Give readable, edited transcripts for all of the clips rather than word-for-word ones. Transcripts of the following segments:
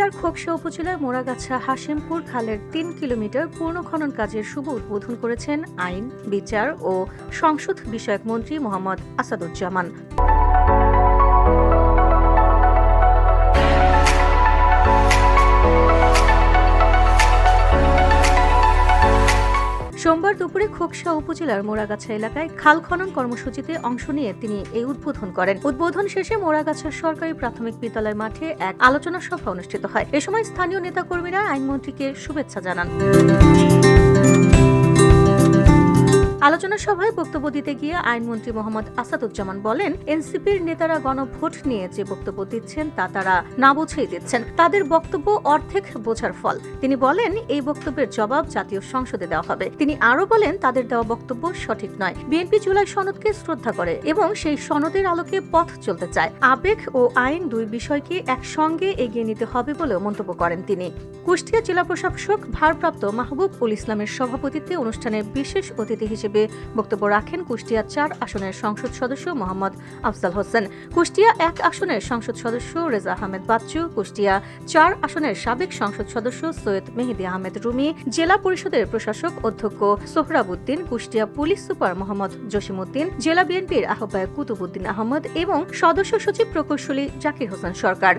জেলার খোকসা উপজেলার মোড়াগাছা হাশেমপুর খালের ৩ কিলোমিটার পুনঃখনন কাজের শুভ উদ্বোধন করেছেন আইন, বিচার ও সংসদ বিষয়ক মন্ত্রী মোহাম্মদ আসাদুজ্জামান। সোমবার দুপুরে খোকসা উপজেলার মোড়াগাছা এলাকায় খাল খনন কর্মসূচিতে অংশ নিয়ে তিনি এই উদ্বোধন করেন। উদ্বোধন শেষে মোড়াগাছা সরকারি প্রাথমিক বিদ্যালয় মাঠে এক আলোচনা সভা অনুষ্ঠিত হয়। এ সময় স্থানীয় নেতাকর্মীরা আইনমন্ত্রীকে শুভেচ্ছা জানান। আলোচনা সভায় বক্তব্য দিতে গিয়ে আইনমন্ত্রী মোহাম্মদ আসাদুজ্জামান বলেন, এনসিপির নেতারা গণভোট নিয়ে যে বক্তব্য দিচ্ছেন তা তারা না বুঝেই দিচ্ছেন। তাদের বক্তব্য অর্ধেক বোঝার ফল। তিনি বলেন, এই বক্তব্যের জবাব জাতীয় সংসদে দেওয়া হবে। তিনি আরও বলেন, তাদের দেওয়া বক্তব্য সঠিক নয়। বিএনপি জুলাই সনদকে শ্রদ্ধা করে এবং সেই সনদের আলোকে পথ চলতে চায়। আবেগ ও আইন দুই বিষয়কে একসঙ্গে এগিয়ে নিতে হবে বলেও মন্তব্য করেন তিনি। কুষ্টিয়া জেলা প্রশাসক ভারপ্রাপ্ত মাহবুব উল ইসলামের সভাপতিত্বে অনুষ্ঠানে বিশেষ অতিথি হিসেবে বক্তব্য রাখেন কুষ্টিয়া ৪ আসনের সংসদ সদস্য মোহাম্মদ আফজাল হোসেন, কুষ্টিয়া ১ আসনের সংসদ সদস্য রেজা আহমেদ বাচ্চু, কুষ্টিয়া ৪ আসনের সাবেক সংসদ সদস্য সৈয়দ মেহেদী আহমেদ রুমি, জেলা পরিষদের প্রশাসক অধ্যক্ষ সোহরাব উদ্দিন, কুষ্টিয়া পুলিশ সুপার মোহাম্মদ জসিম উদ্দিন, জেলা বিএনপির আহ্বায়ক কুতুবুদ্দিন আহমদ এবং সদস্য সচিব প্রকৌশলী জাকির হোসেন সরকার।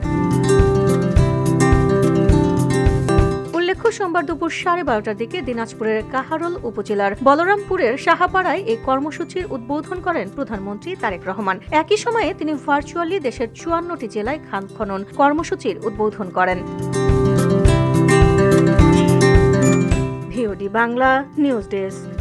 সোমবার দুপুর 12:30টার দিকে দিনাজপুরের কাহারোল উপজেলার বলরামপুরের সাহাপাড়ায় এই কর্মসূচির উদ্বোধন করেন প্রধানমন্ত্রী তারেক রহমান। একই সময়ে তিনি ভার্চুয়ালি দেশের 54টি জেলায় খাল খনন কর্মসূচির উদ্বোধন করেন। VOD Bangla news desk.